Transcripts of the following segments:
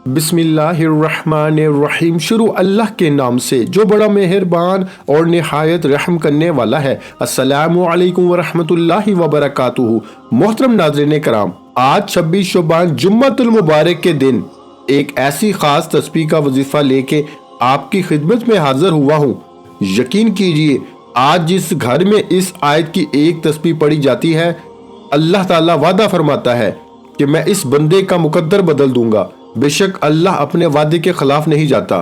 बिस्मिल्लाहिर्रहमानिर्रहीम। शुरू अल्लाह के नाम से जो बड़ा मेहरबान और निहायत रहम करने वाला है। अस्सलामु अलैकुम वरहमतुल्लाहि वबरकातुहू। मोहतरम नाज़रीन कराम, आज 26 शबान जुम्मतुल मुबारक के दिन एक ऐसी खास तस्बीह का वजीफा लेके आपकी खिदमत में हाजिर हुआ हूँ। यकीन कीजिए, आज जिस घर में इस आयत की एक तस्बीह पढ़ी जाती है, अल्लाह ताला वादा फरमाता है कि मैं इस बंदे का मुकद्दर बदल दूंगा। बेशक अल्लाह अपने वादे के खिलाफ नहीं जाता।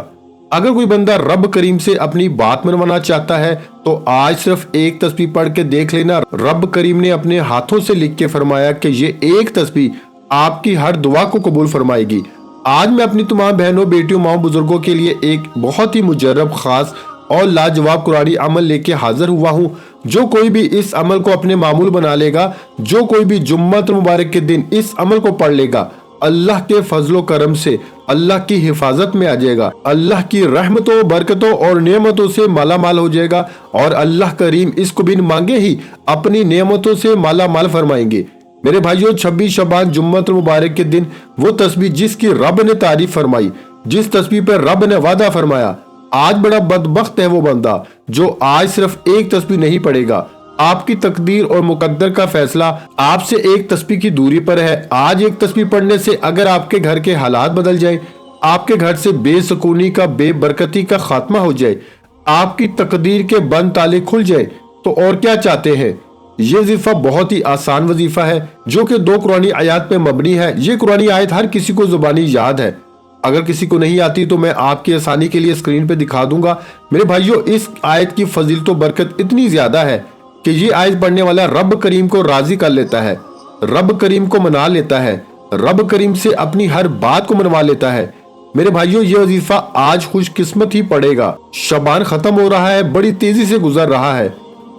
अगर कोई बंदा रब करीम से अपनी बात मनवाना चाहता है तो आज सिर्फ एक तस्बीह पढ़ के देख लेना। रब करीम ने अपने हाथों से लिख के फरमाया कि ये एक तस्बीह आपकी हर दुआ को कबूल फरमाएगी। आज मैं अपनी तमाम बहनों, बेटियों, माओ, बुजुर्गों के लिए एक बहुत ही मुजर्रब, खास और लाजवाब कुरानी अमल लेके हाजिर हुआ हूँ। जो कोई भी इस अमल को अपने मामूल बना लेगा, जो कोई भी जुम्मतुल मुबारक के दिन इस अमल को पढ़ लेगा, अल्लाह के फजलो करम से अल्लाह की हिफाजत में आ जाएगा, अल्लाह की रहमतों, बरकतों और नेमतों से माला माल हो जाएगा और अल्लाह करीम इसको बिन मांगे ही अपनी नेमतों से माला माल फरमाएंगे। मेरे भाइयों, 26 शबान जुम्मतुल मुबारक के दिन वो तस्बीह जिसकी रब ने तारीफ फरमाई, जिस तस्बीह पर रब ने वादा फरमाया, आज बड़ा बदबख्त है वो बंदा जो आज सिर्फ एक तस्बीह नहीं पढ़ेगा। आपकी तकदीर और मुकद्दर का फैसला आपसे एक तस्बीह की दूरी पर है। आज एक तस्बीह पढ़ने से अगर आपके घर के हालात बदल जाए, आपके घर से बेसुकूनी का, बेबरकती का खात्मा हो जाए, आपकी तकदीर के बंद ताले खुल जाए, तो और क्या चाहते हैं। ये वजीफा बहुत ही आसान वजीफा है जो कि 2 कुरानी आयत पे मबनी है। ये कुरानी आयत हर किसी को जुबानी याद है। अगर किसी को नहीं आती तो मैं आपकी आसानी के लिए स्क्रीन पे दिखा दूंगा। मेरे भाइयों, इस आयत की फजीलत और बरकत इतनी ज्यादा है कि ये आयत पढ़ने वाला रब करीम को राजी कर लेता है, रब करीम को मना लेता है, रब करीम से अपनी हर बात को मनवा लेता है। मेरे भाइयों, ये वजीफा आज खुशकिस्मत ही पड़ेगा। शबान खत्म हो रहा है, बड़ी तेजी से गुजर रहा है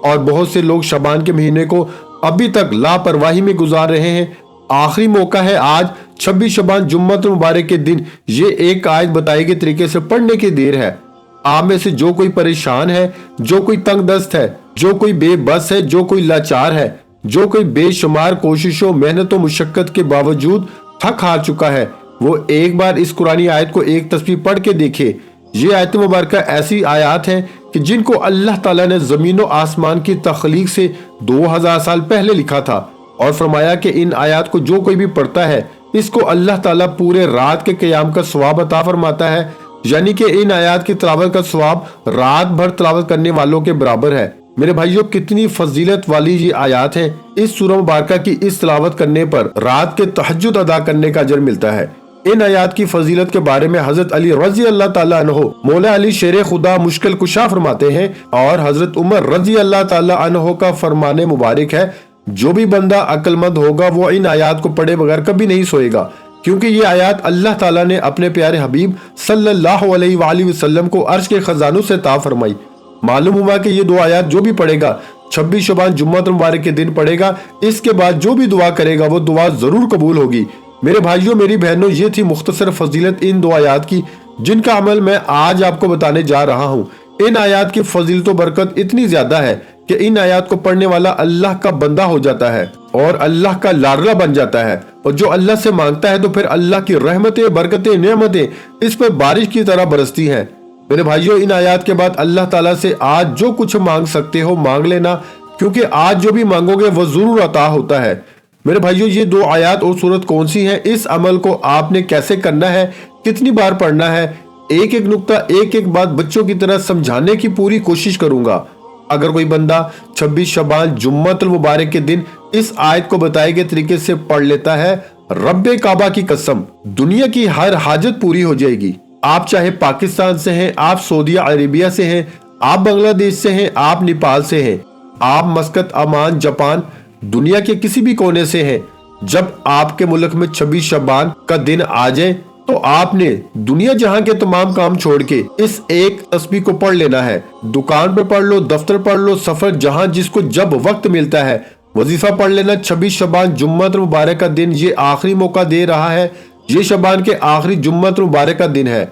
और बहुत से लोग शबान के महीने को अभी तक लापरवाही में गुजार रहे हैं। आखिरी मौका है आज 26 शबान जुम्मतुल मुबारक के दिन ये एक आयत बताए गए तरीके से पढ़ने की देर है। आप में से जो कोई परेशान है, जो कोई तंग दस्त है, जो कोई बेबस है, जो कोई लाचार है, जो कोई बेशुमार कोशिशों, मेहनतों, मुशक्कत के बावजूद थक हार चुका है, वो एक बार इस कुरानी आयत को एक तस्बीह पढ़ के देखे। ये आयत मुबारक ऐसी आयत हैं कि जिनको अल्लाह ताला ने जमीन और आसमान की तख्लीक से 2000 साल पहले लिखा था और फरमाया कि इन आयत को जो कोई भी पढ़ता है, इसको अल्लाह ताला पूरे रात के क़याम का सवाब अता फरमाता है। यानी कि इन आयत की तिलावत का सवाब रात भर तिलावत करने वालों के बराबर है। मेरे भाइयों, कितनी फजीलत वाली ये आयत है। इस सूरह मुबारक की इस तिलावत करने पर रात के तहज्जुद अदा करने का अजर मिलता है। इन आयत की फजीलत के बारे में हजरत अली रजी अल्लाह ताला अन्हो, मौला अली शेर खुदा मुश्किल कुशा फरमाते हैं और हजरत उमर रजी अल्लाह ताला अन्हो का फरमाने मुबारक है, जो भी बंदा अक्लमंद होगा वो इन आयत को पढ़े बगैर कभी नहीं सोएगा, क्योंकि ये आयत अल्लाह ताला ने अपने प्यारे हबीब सल्लल्लाहु अलैहि वसल्लम को अर्श के खजानों से अता फरमाई। मालूम हुआ कि ये 2 आयत जो भी पढ़ेगा 26 शबान जुम्मतुल मुबारक के दिन पढ़ेगा, इसके बाद जो भी दुआ करेगा वो दुआ जरूर कबूल होगी। मेरे भाइयों, मेरी बहनों, ये थी मुख्तसर फजीलत इन 2 आयत की जिनका अमल मैं आज आपको बताने जा रहा हूँ। इन आयत की फजीलत बरकत इतनी ज्यादा है कि इन आयत को पढ़ने वाला अल्लाह का बंदा हो जाता है और अल्लाह का लाडला बन जाता है, और जो अल्लाह से मांगता है तो फिर अल्लाह की रहमतें, बरकतें, नेमतें इस पर बारिश की तरह बरसती हैं। मेरे भाइयों, इन आयत के बाद अल्लाह ताला से आज जो कुछ मांग सकते हो मांग लेना, क्योंकि आज जो भी मांगोगे वो जरूर अता होता है। मेरे भाइयों, ये 2 आयत और सूरत कौन सी है, इस अमल को आपने कैसे करना है, कितनी बार पढ़ना है, एक एक नुक्ता, एक एक बात बच्चों की तरह समझाने की पूरी कोशिश करूंगा। अगर कोई बंदा 26 शबान जुम्मतुल मुबारक के दिन इस आयत को बताए गए तरीके से पढ़ लेता है, रब्बे काबा की कसम, दुनिया की हर हाजत पूरी हो जाएगी। आप चाहे पाकिस्तान से हैं, आप सऊदी अरेबिया से हैं, आप बांग्लादेश से हैं, आप नेपाल से हैं, आप मस्कत, अमान, जापान, दुनिया के किसी भी कोने से हैं, जब आपके मुल्क में 26 शबान का दिन आ जाए तो आपने दुनिया जहां के तमाम काम छोड़ के इस एक तस्बीह को पढ़ लेना है। दुकान पर पढ़ लो, दफ्तर पढ़ लो, सफर, जहां जिसको जब वक्त मिलता है वजीफा पढ़ लेना। 26 शबान जुम्मतुल मुबारक का दिन ये आखिरी मौका दे रहा है। ये शबान के आखिरी जुम्मतुल मुबारक का दिन है।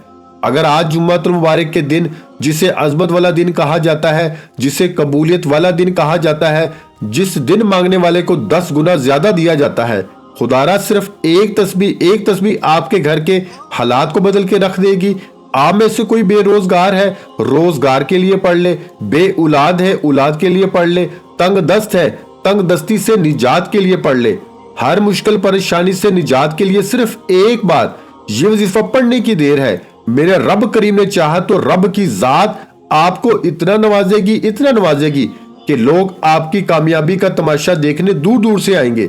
अगर आज जुम्मतुल मुबारक के दिन, जिसे अजमत वाला दिन कहा जाता है, जिसे कबूलियत वाला दिन कहा जाता है, जिस दिन मांगने वाले को 10 गुना ज्यादा दिया जाता है, खुदारा सिर्फ एक तस्बीह आपके घर के हालात को बदल के रख देगी। आप में से कोई बेरोजगार है, रोजगार के लिए पढ़ ले। बे औलाद है, औलाद के लिए पढ़ ले। तंग दस्त है, तंग दस्ती से निजात के लिए पढ़ ले। हर मुश्किल परेशानी से निजात के लिए सिर्फ एक बार ये वजीफा पढ़ने की देर है। मेरे रब करीम ने चाहा तो रब की जात आपको इतना नवाजेगी कि लोग आपकी कामयाबी का तमाशा देखने दूर दूर से आएंगे।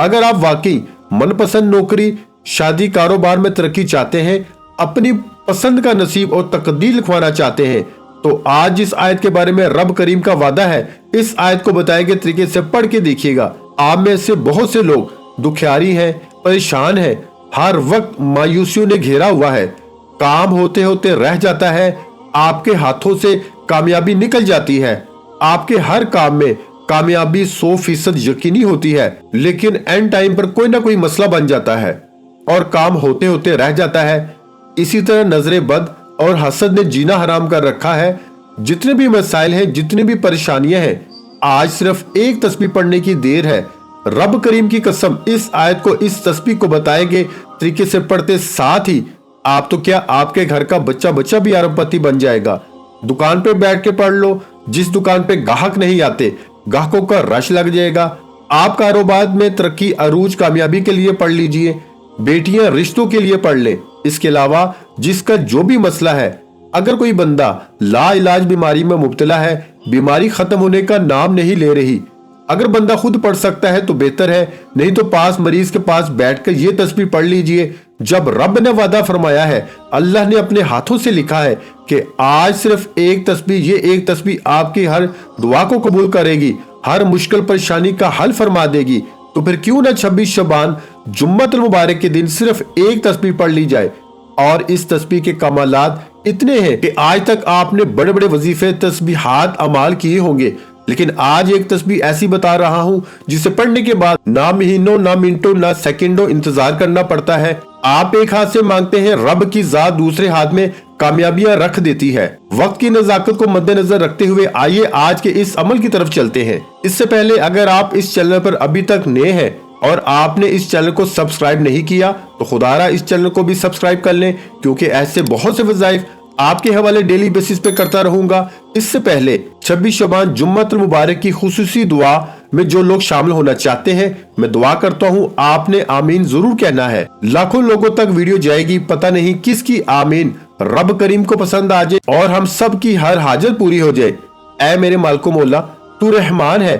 अगर आप वाकई मनपसंद नौकरी, शादी, कारोबार में तरक्की चाहते हैं, अपनी पसंद का नसीब और तकदीर लिखवाना चाहते हैं, तो आज जिस आयत के बारे में रब करीम का वादा है, इस आयत को बताए गए तरीके से पढ़ के देखिएगा। आप में से बहुत से लोग दुखियारी हैं, परेशान हैं, हर वक्त मायूसियों ने घेरा हुआ है। काम होते होते रह जाता है, आपके हाथों से कामयाबी निकल जाती है। आपके हर काम में कामयाबी 100% यकीनी होती है, लेकिन एंड टाइम पर कोई ना कोई मसला बन जाता है और काम होते होते रह जाता है। इसी तरह नजरे बद और हसद ने जीना हराम कर रखा है। जितने भी मसाइल हैं, जितनी भी परेशानियां हैं, आज सिर्फ एक तस्बीह पढ़ने की देर है। रब करीम की कसम, इस आयत को, इस तस्बीह को बताए गए तरीके से पढ़ते साथ ही आप तो क्या, आपके घर का बच्चा भी अरबपति बन जाएगा। दुकान पे बैठ के पढ़ लो, जिस दुकान पे ग्राहक नहीं आते, ग्राहकों का रश लग जाएगा। आप कारोबार में तरक्की, अरूज, कामयाबी के लिए पढ़ लीजिए। बेटियां रिश्तों के लिए पढ़ ले। इसके अलावा जिसका जो भी मसला है, अगर कोई बंदा ला इलाज बीमारी में मुब्तला है, बीमारी खत्म होने का नाम नहीं ले रही, अगर बंदा खुद पढ़ सकता है तो बेहतर है, नहीं तो पास मरीज के पास बैठकर ये तस्बीह पढ़ लीजिए। जब रब ने वादा फरमाया है, अल्लाह ने अपने हाथों से लिखा है कि आज सिर्फ एक तस्बीह, ये एक तस्बीह आपकी हर दुआ को कबूल करेगी, हर मुश्किल परेशानी का हल फरमा देगी, तो फिर क्यों ना 26 शबान जुम्मतुल मुबारक के दिन सिर्फ एक तस्बीह पढ़ ली जाए। और इस तस्बीह के कमालात इतने हैं कि आज तक आपने बड़े बड़े वजीफे, तस्बीहात, अमाल किए होंगे, लेकिन आज एक तस्बीह ऐसी बता रहा हूँ जिसे पढ़ने के बाद ना महीनों, ना मिनटों, ना सेकंडों इंतजार करना पड़ता है। आप एक हाथ से मांगते हैं, रब की जात दूसरे हाथ में कामयाबियां रख देती है। वक्त की नजाकत को मद्देनजर रखते हुए आइए आज के इस अमल की तरफ चलते हैं। इससे पहले अगर आप इस चैनल पर अभी तक नए हैं और आपने इस चैनल को सब्सक्राइब नहीं किया तो खुदारा इस चैनल को भी सब्सक्राइब कर लें, क्योंकि ऐसे बहुत से वज़ाइफ आपके हवाले डेली बेसिस पे करता रहूंगा। इससे पहले 26 शबान जुम्मतुल मुबारक की खुसूसी दुआ में जो लोग शामिल होना चाहते हैं, मैं दुआ करता हूँ आपने आमीन जरूर कहना है। लाखों लोगों तक वीडियो जाएगी, पता नहीं किसकी आमीन रब करीम को पसंद आ जाए और हम सब की हर हाजत पूरी हो जाए। ऐ मेरे मालिक मौला, तू रहमान है,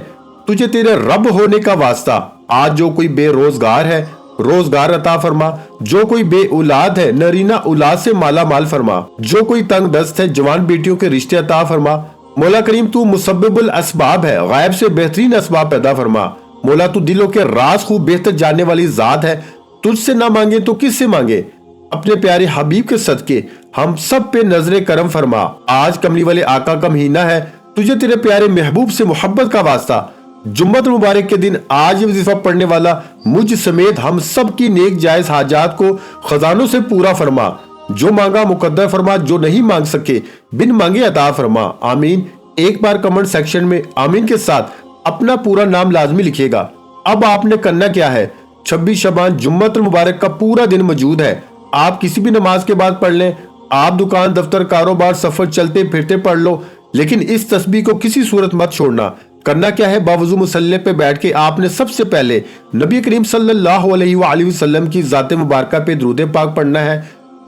तुझे तेरे रब होने का वास्ता आज जो कोई बेरोजगार है, रोजगार अता फरमा। जो कोई बे औलाद है, नरीना औलाद से माला माल फरमा। जो कोई तंग दस्त है, जवान बेटियों के रिश्ते अता फरमा। मौला करीम तू मुसब्बिबुल असबाब है, गायब से बेहतरीन असबाब पैदा फरमा। मौला तू दिलों के राज खूब बेहतर जानने वाली जात है, तुझसे ना मांगे तो किससे मांगे। अपने प्यारे हबीब के सदके हम सब पे नजरे करम फरमा। आज कमली वाले आका का महीना है, तुझे तेरे प्यारे महबूब से मोहब्बत का वास्ता। जुम्मत मुबारक के दिन आज ये वजीफा पढ़ने वाला मुझ समेत हम सब की नेक जायज हाजात को खजानों से पूरा फरमा। जो मांगा मुकद्दर फरमा, जो नहीं मांग सके बिन मांगे अता फरमा। आमीन। एक बार कमेंट सेक्शन में आमीन के साथ अपना पूरा नाम लाजमी लिखिएगा। अब आपने करना क्या है, 26 शबान जुम्मतुल मुबारक का पूरा दिन मौजूद है। आप किसी भी नमाज के बाद पढ़ लें, आप दुकान, दफ्तर, कारोबार, सफर चलते फिरते पढ़ लो, लेकिन इस तस्बीह को किसी सूरत मत छोड़ना। करना क्या है, बावजू मुसल्ले पे बैठ के आपने सबसे पहले नबी करीम सल्लल्लाहु अलैहि वसल्लम की जाते मुबारका पे दुरूद पाक पढ़ना है।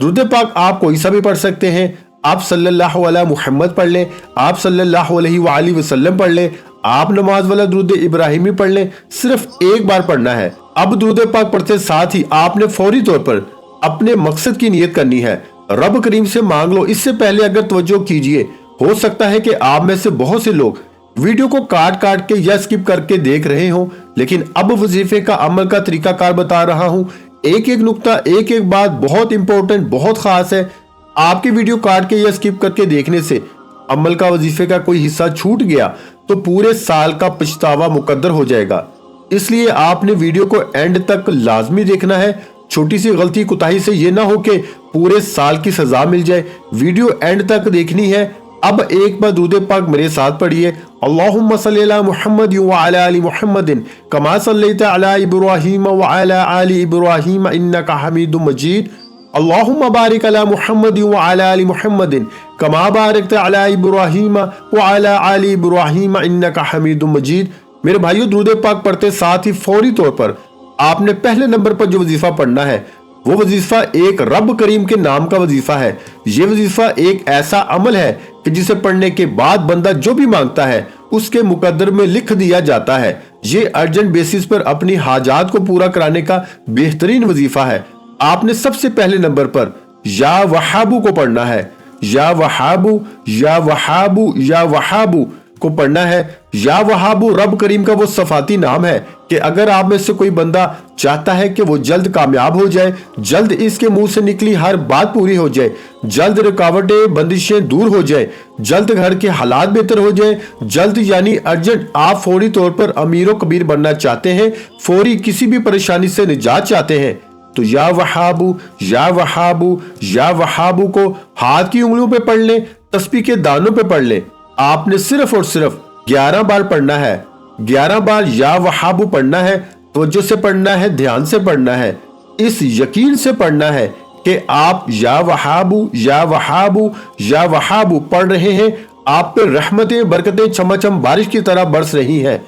दुरूद पाक आप कोई सा भी पढ़ सकते हैं। आप सल्लल्लाहु अला मुहम्मद पढ़ लें, आप सल्लल्लाहु अलैहि वसल्लम पढ़ लें, आप नमाज वाला दुरूद इब्राहिमी पढ़ लें। सिर्फ एक बार पढ़ना है। अब दुरूद पाक पढ़ते साथ ही आपने फौरी तौर पर अपने मकसद की नियत करनी है। रब करीम से मांग लो। इससे पहले अगर तवज्जो कीजिए, हो सकता है कि आप में से बहुत से लोग वीडियो को काट काट के या स्किप करके देख रहे हो, लेकिन अब वजीफे का अमल का तरीकाकार बता रहा हूँ। एक एक नुक्ता, एक एक बात बहुत इंपॉर्टेंट, बहुत खास है। आपकी वीडियो काट के या स्किप करके देखने से अमल का, वजीफे का कोई हिस्सा छूट गया तो पूरे साल का पछतावा मुकद्दर हो जाएगा। इसलिए आपने वीडियो को एंड तक लाजमी देखना है। छोटी सी गलती कुताही से ये ना हो कि पूरे साल की सजा मिल जाए। वीडियो एंड तक देखनी है। अब एक बार दुरूद पाक मेरे साथ पढ़िए अल्लाहुम्मा सल्लि अला मुहम्मद व अला आलि मुहम्मदिन कमा सल्लैता अला इब्राहीम व अला आलि इब्राहीम इन्नका हमीदुम मजीद। अल्लाहुम्मा बारिक अला मुहम्मद व अला आलि मुहम्मदिन कमा बारकता अला इब्राहीम व अला आलि इब्राहीम इन्नका हमीदुम मजीद। मेरे भाइयों, दुरूद पाक पढ़ते साथ ही फौरी तौर पर आपने पहले नंबर पर जो वजीफा पढ़ना है वो वजीफा एक रब करीम के नाम का वजीफा है। ये वजीफा एक ऐसा अमल है कि जिसे पढ़ने के बाद बंदा जो भी मांगता है उसके मुकद्दर में लिख दिया जाता है। ये अर्जेंट बेसिस पर अपनी हाजात को पूरा कराने का बेहतरीन वजीफा है। आपने सबसे पहले नंबर पर या वहाबू को पढ़ना है। या वहाबू, या वहाबू, या वहाबू को पढ़ना है। या वहाबू रब करीम का वो सफाती नाम है कि अगर आप में से कोई बंदा चाहता है कि वो जल्द कामयाब हो जाए, जल्द इसके मुंह से निकली हर बात पूरी हो जाए, जल्द रुकावटें बंदिशें दूर हो जाए, जल्द घर के हालात बेहतर हो जाए, जल्द यानी अर्जेंट आप फौरी तौर पर अमीर व कबीर बनना चाहते हैं, फौरी किसी भी परेशानी से निजात चाहते हैं, तो या वहाबू, या वहाबू, या वहाबू को हाथ की उंगलियों पे पढ़ लें, तस्बीह के दानों पे पढ़ लें। आपने सिर्फ और सिर्फ 11 बार पढ़ना है। 11 बार या वहाबू पढ़ना है, तवज्जो से पढ़ना है, ध्यान से पढ़ना है, इस यकीन से पढ़ना है कि आप या वहाबू, या वहाबू, या वहाबू पढ़ रहे हैं, आप पे रहमतें बरकतें चमचम बारिश की तरह बरस रही हैं।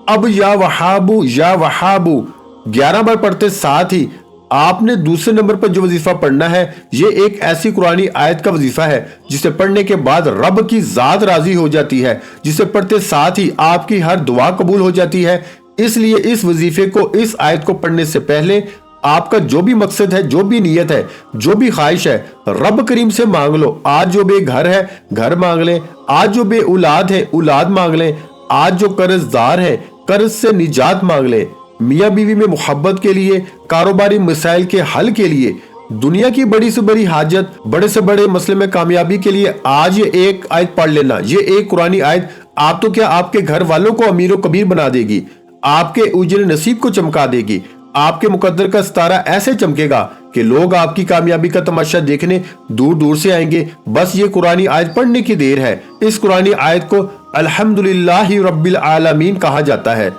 अब या वहाबू, या वहाबू 11 बार पढ़ते साथ ही आपने दूसरे नंबर पर जो वजीफा पढ़ना है ये एक ऐसी कुरानी आयत का वजीफा है जिसे पढ़ने के बाद रब की जात राजी हो जाती है, जिसे पढ़ते साथ ही आपकी हर दुआ कबूल हो जाती है। इसलिए इस वजीफे को, इस आयत को पढ़ने से पहले आपका जो भी मकसद है, जो भी नीयत है, जो भी ख्वाहिश है, रब करीम से मांग लो। आज जो बेघर है घर मांग लें, आज जो बे औलाद है औलाद मांग लें, आज जो कर्जदार है कर्ज से निजात मांग लें, मियाँ बीवी में मोहब्बत के लिए, कारोबारी मसाइल के हल के लिए, दुनिया की बड़ी से बड़ी हाजत, बड़े से बड़े मसले में कामयाबी के लिए आज ये एक आयत पढ़ लेना। ये एक कुरानी आयत आप तो क्या आपके घर वालों को अमीर व कबीर बना देगी, आपके उजर नसीब को चमका देगी, आपके मुकद्दर का सितारा ऐसे चमकेगा कि लोग आपकी कामयाबी का तमाशा देखने दूर दूर से आएंगे। बस ये कुरानी आयत पढ़ने की देर है। इस कुरानी आयत को अल्हम्दुलिल्लाहि रब्बिल आलमीन कहा जाता है।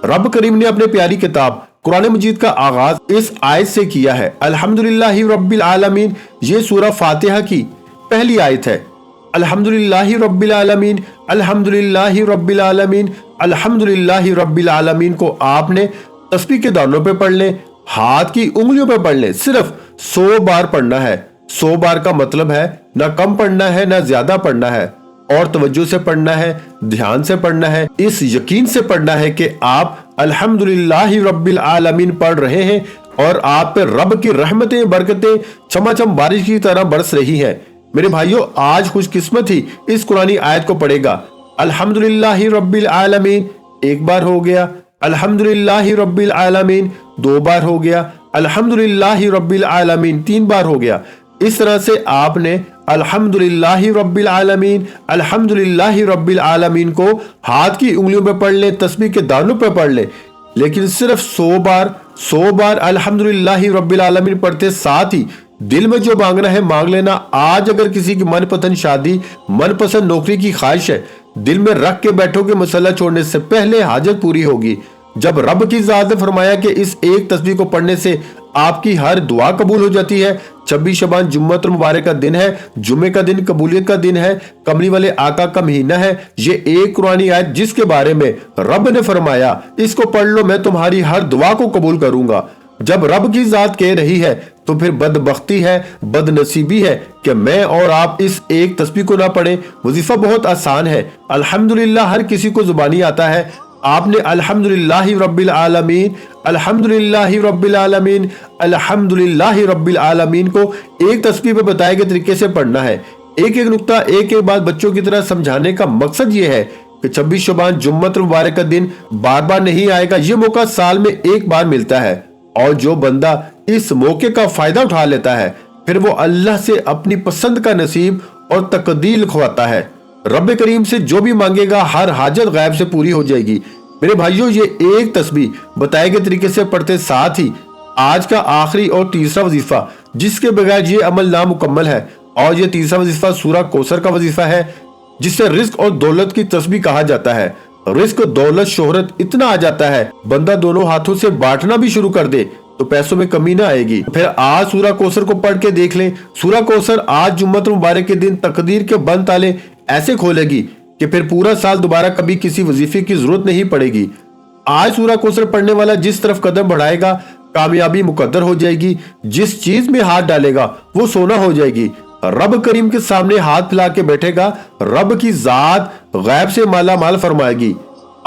रब करीम ने अपने प्यारी किताब कुरान मजीद का आगाज इस आयत से किया है। अल्हम्दुलिल्लाहि रब्बिल आलमीन ये सूरह फातिहा की पहली आयत है। अल्हम्दुलिल्लाहि रब्बिल आलमीन, अल्हम्दुलिल्लाहि रब्बिल आलमीन, अल्हम्दुलिल्लाहि रब्बिल आलमीन को आपने तस्बीह के दानों पे पढ़ लें, हाथ की उंगलियों पे पढ़ लें। सिर्फ 100 बार पढ़ना है। 100 बार का मतलब है ना कम पढ़ना है ना ज्यादा पढ़ना है, और तवज्जो से पढ़ना है, ध्यान से पढ़ना है, इस यकीन से पढ़ना है कि आप अल्हम्दुलिल्लाहि रब्बिल आलमीन पढ़ रहे हैं और आप पे रब की रहमतें बरकतें चमाचम बारिश की तरह बरस रही हैं। मेरे भाइयों, आज खुशकिस्मत ही इस कुरानी आयत को पढ़ेगा। अल्हम्दुलिल्लाहि रब्बिल आलमीन एक बार हो गया, अल्हम्दुलिल्लाहि रब्बिल आलमीन 2 बार हो गया, अल्हम्दुलिल्लाहि रब्बिल आलमीन 3 बार हो गया। इस तरह से आपने अल्हम्दुलिल्लाहि रब्बिल आलमीन, अल्हम्दुलिल्लाहि रब्बिल आलमीन को हाथ की उंगलियों पे पढ़ ले, तस्बीह के दानों पे पढ़ ले, लेकिन सिर्फ 100 बार अल्हम्दुलिल्लाहि रब्बिल आलमीन पढ़ते साथ ही दिल में जो मांगना है मांग लेना। आज अगर किसी की मनपसंद शादी, मनपसंद नौकरी की ख्वाहिश है, दिल में रख के बैठोगे, मसला छोड़ने से पहले हाजत पूरी होगी। जब रब की ज़ात ने फरमाया कि इस एक तस्बीह को पढ़ने से आपकी हर दुआ कबूल हो जाती है। 26 शबान जुम्मतुल मुबारक का दिन है, जुम्मे का दिन कबूलियत का दिन है, कमली वाले आका का महीना है। ये एक कुरानी आयत जिसके बारे में रब ने फरमाया इसको पढ़ लो, मैं तुम्हारी हर दुआ को कबूल करूंगा। जब रब की ज़ात कह रही है तो फिर बदबख्ती है, बदनसीबी है कि मैं और आप इस एक तस्बीह को ना पढ़े। वजीफा बहुत आसान है। अल्हम्दुलिल्लाह हर किसी को जुबानी आता है। आपने अल्हम्दुलिल्लाहि रब्बिल आलमीन, अल्हम्दुलिल्लाहि रब्बिल आलमीन, अल्हम्दुलिल्लाहि रब्बिल आलमीन को एक तस्बीह पे बताए गए तरीके से पढ़ना है। एक एक नुक्ता, एक एक बात बच्चों की तरह समझाने का मकसद ये है कि 26 शबान जुम्मतुल मुबारक का दिन बार बार नहीं आएगा। ये मौका साल में एक बार मिलता है, और जो बंदा इस मौके का फायदा उठा लेता है फिर वो अल्लाह से अपनी पसंद का नसीब और तकदीर लिखवाता है। रब करीम से जो भी मांगेगा हर हाजत गायब से पूरी हो जाएगी। मेरे भाइयों, ये एक तस्बीह बताए गए तरीके से पढ़ते साथ ही आज का आखिरी और तीसरा वजीफा जिसके बगैर ये अमल नामुकम्मल है, और ये तीसरा वजीफा सूरह कौसर का वजीफा है। जिसे रिस्क और दौलत की तस्बीह कहा जाता है। रिस्क, दौलत, शोहरत इतना आ जाता है, बंदा दोनों हाथों से बांटना भी शुरू कर दे तो पैसों में कमी ना आएगी। फिर आज सूरह कौसर को पढ़ के देख लें। सूरह कौसर आज जुम्मतुल मुबारक के दिन तकदीर के बंद ताले ऐसे खोलेगी कि फिर पूरा साल दोबारा कभी किसी वजीफे की जरूरत नहीं पड़ेगी। आज सूरह कौसर पढ़ने वाला जिस तरफ कदम बढ़ाएगा कामयाबी मुकद्दर हो जाएगी। जिस चीज में हाथ डालेगा वो सोना हो जाएगी। रब करीम के सामने हाथ फैला के बैठेगा, रब की जात गैब से माला माल फरमाएगी।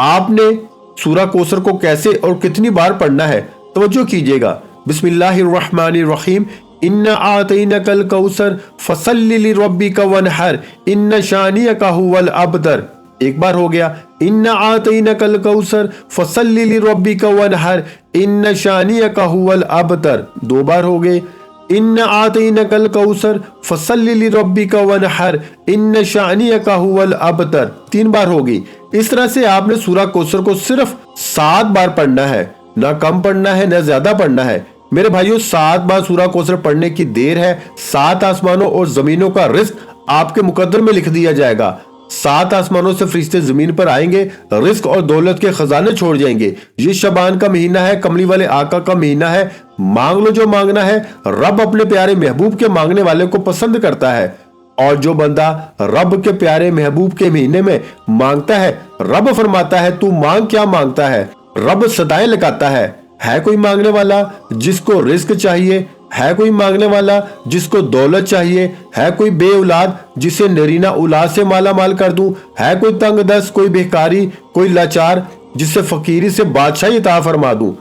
आपने सूरह कौसर को कैसे और कितनी बार पढ़ना है, तवज्जो कीजिएगा। बिस्मिल्लाहिर्रहमानिर्रहीम। इन्ना आतैनकल कौसर फसल्लि लिरब्बिका वनहर इन्ना शानियका हुवल अबतर। एक बार हो गया, इन्ना आतैनकल कौसर फसल्लि लिरब्बिका वनहर इन्ना शानियका हुवल अबतर। दो बार हो गए, इन्ना आतैनकल कौसर फसल्लि लिरब्बिका वनहर इन्ना शानियका हुवल अबतर। तीन बार होगी। इस तरह से आपने सूरह कौसर को सिर्फ 7 बार पढ़ना है, ना कम पढ़ना है, ना ज्यादा पढ़ना है। मेरे भाइयों, 7 बार सूरह कौसर पढ़ने की देर है। 7 आसमानों और जमीनों का रिस्क आपके मुकद्दर में लिख दिया जाएगा। 7 आसमानों से फरिश्ते जमीन पर आएंगे, रिस्क और दौलत के खजाने छोड़ जाएंगे। ये शबान का महीना है, कमली वाले आका का महीना है। मांग लो जो मांगना है। रब अपने प्यारे महबूब के मांगने वाले को पसंद करता है, और जो बंदा रब के प्यारे महबूब के महीने में मांगता है, रब फरमाता है तू मांग क्या मांगता है। रब सदाएं लगाता है कोई मांगने वाला जिसको रिस्क चाहिए, है कोई मांगने वाला जिसको दौलत चाहिए, है कोई बे औलाद जिसे नरीना औलाद से माला माल कर दूं, है कोई तंग दस्त, कोई बेकारी, कोई लाचार जिसे फकीरी से बादशाही अता फरमा दूं।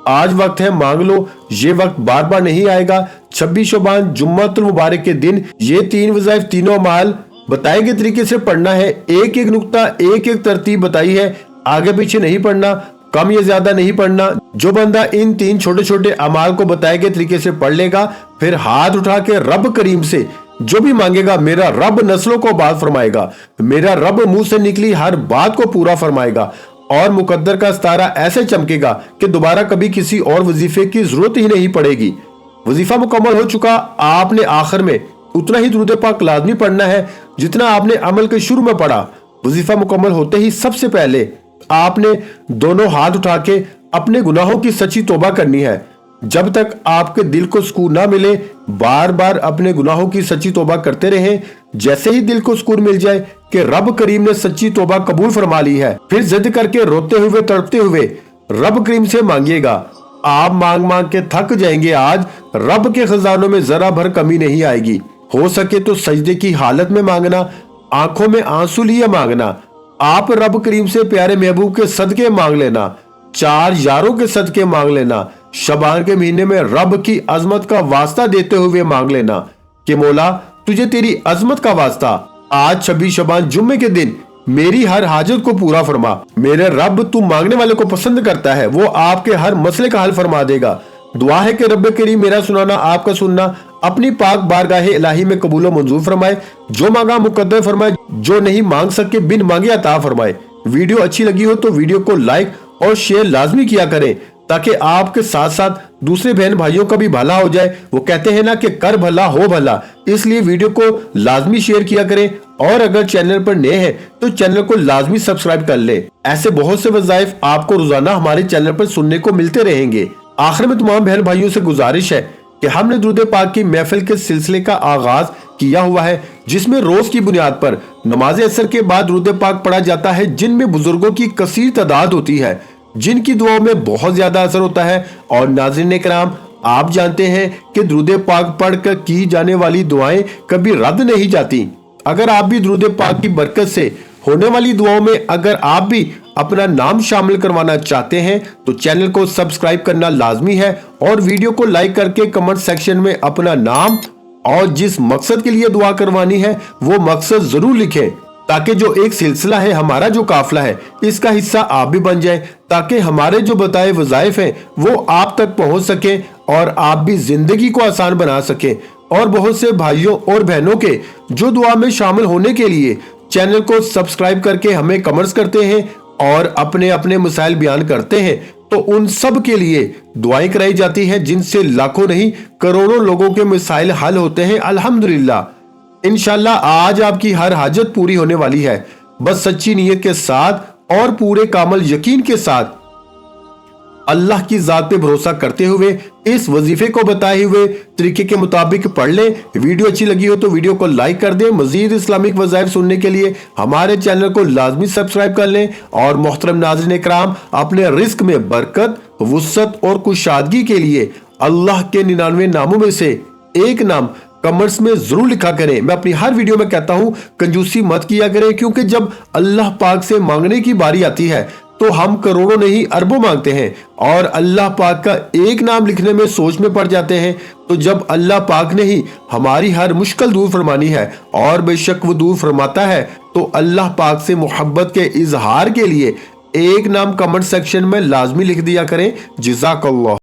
आज वक्त है, मांग लो। ये वक्त बार बार नहीं आएगा। 26 शबान जुम्मतुल मुबारक के दिन ये 3 वज़ाइफ, तीनों माल बताए गए तरीके से पढ़ना है। एक एक नुक्ता, एक एक तरतीब बताई है, आगे पीछे नहीं पढ़ना, कम या ज्यादा नहीं पढ़ना। जो बंदा इन 3 छोटे छोटे अमाल को बताए गए तरीके से पढ़ लेगा, फिर हाथ उठा के रब करीम से जो भी मांगेगा, मेरा रब नस्लों को बात फरमाएगा, मेरा रब मुंह से निकली हर बात को पूरा फरमाएगा, और मुकद्दर का सितारा ऐसे चमकेगा कि दोबारा कभी किसी और वजीफे की जरूरत ही नहीं पड़ेगी। वजीफा मुकम्मल हो चुका। आपने आखिर में उतना ही दुरूद पाक लाजमी पढ़ना है जितना आपने अमल के शुरू में पढ़ा। वजीफा मुकम्मल होते ही सबसे पहले आपने दोनों हाथ उठा के अपने गुनाहों की सच्ची तौबा करनी है। जब तक आपके दिल को सुकून ना मिले, बार बार अपने गुनाहों की सच्ची तौबा करते रहें। जैसे ही दिल को सुकून मिल जाए कि रब करीम ने सच्ची तौबा कबूल फरमा ली है, फिर जिद करके रोते हुए तड़पते हुए रब करीम से मांगिएगा। आप मांग मांग के थक जाएंगे। आज रब के खजानों में जरा भर कमी नहीं आएगी। हो सके तो सजदे की हालत में मांगना, आंखों में आंसू लिए मांगना। आप रब करीम से प्यारे महबूब के सदके मांग लेना, 4 यारों के सदके मांग लेना। शबान के महीने में रब की अजमत का वास्ता देते हुए मांग लेना कि मौला तुझे तेरी अजमत का वास्ता, आज 26 शबान जुम्मे के दिन मेरी हर हाजत को पूरा फरमा। मेरे रब तू मांगने वाले को पसंद करता है, वो आपके हर मसले का हल फरमा देगा। दुआ है कि रब करीम मेरा सुनाना, आपका सुनना अपनी पाक बारगाह इलाही में कबूल मंजूर फरमाए। जो मांगा मुकद्दर फरमाए, जो नहीं मांग सके बिन मांगे अता फरमाए। वीडियो अच्छी लगी हो तो वीडियो को लाइक और शेयर लाजमी किया करें, ताकि आपके साथ साथ दूसरे बहन भाइयों का भी भला हो जाए। वो कहते हैं ना कि कर भला हो भला, इसलिए वीडियो को लाजमी शेयर किया करें। और अगर चैनल पर नए हैं तो चैनल को लाजमी सब्सक्राइब कर ले। ऐसे बहुत से वज़ाइफ आपको रोजाना हमारे चैनल पर सुनने को मिलते रहेंगे। आखिर में तमाम बहन भाइयों से गुजारिश है कि हमने दुरूद पाक की महफिल के सिलसिले का आगाज किया हुआ है, जिसमें रोज की बुनियाद पर नमाज असर के बाद दुरूद पाक पढ़ा जाता है, जिनमें बुजुर्गों की कसीर तादाद होती है, जिनकी दुआओं में बहुत ज्यादा असर होता है। और नाज़रीन कराम, आप जानते हैं कि दुरूद पाक पढ़कर की जाने वाली दुआएं कभी रद्द नहीं जाती। अगर आप भी दुरूद पाक की बरकत से होने वाली दुआओं में अगर आप भी अपना नाम शामिल करवाना चाहते हैं तो चैनल को सब्सक्राइब करना लाजमी है, और वीडियो को लाइक करके कमेंट सेक्शन में अपना नाम और जिस मकसद के लिए दुआ करवानी है वो मकसद जरूर लिखें, ताकि जो एक सिलसिला है, हमारा जो काफिला है, इसका हिस्सा आप भी बन जाए, ताकि हमारे जो बताए वज़ाइफ हैं वो आप तक पहुंच सके और आप भी जिंदगी को आसान बना सके। और बहुत से भाइयों और बहनों के जो दुआ में शामिल होने के लिए चैनल को सब्सक्राइब करके हमें कमेंट्स करते हैं और अपने अपने मसाइल बयान करते हैं, तो उन सब के लिए दुआएं कराई जाती हैं, जिनसे लाखों नहीं करोड़ों लोगों के मसाइल हल होते हैं अल्हम्दुलिल्लाह। इंशाल्लाह आज आपकी हर हाजत पूरी होने वाली है। बस सच्ची नीयत के साथ और पूरे कामल यकीन के साथ अल्लाह की जात पे भरोसा करते हुए इस वजीफे को बताए हुए तरीके के मुताबिक पढ़ लें। वीडियो अच्छी लगी हो तो वीडियो को लाइक कर दें। मजीद इस्लामिक वज़ाइफ सुनने के लिए हमारे चैनल को लाजमी सब्सक्राइब कर लें। और मोहतरम नाज़रीन इकराम, अपने रिस्क में बरकत, वुसअत और कुशादगी के लिए अल्लाह के 99 नामों में से एक नाम कमेंट्स में जरूर लिखा करें। मैं अपनी हर वीडियो में कहता हूं कंजूसी मत किया करें, क्योंकि जब अल्लाह पाक से मांगने की बारी आती है तो हम करोड़ों नहीं अरबों मांगते हैं और अल्लाह पाक का एक नाम लिखने में सोच में पड़ जाते हैं। तो जब अल्लाह पाक ने ही हमारी हर मुश्किल दूर फरमानी है और बेशक वो दूर फरमाता है, तो अल्लाह पाक से मोहब्बत के इजहार के लिए एक नाम कमेंट सेक्शन में लाजमी लिख दिया करें। जज़ाकल्लाह।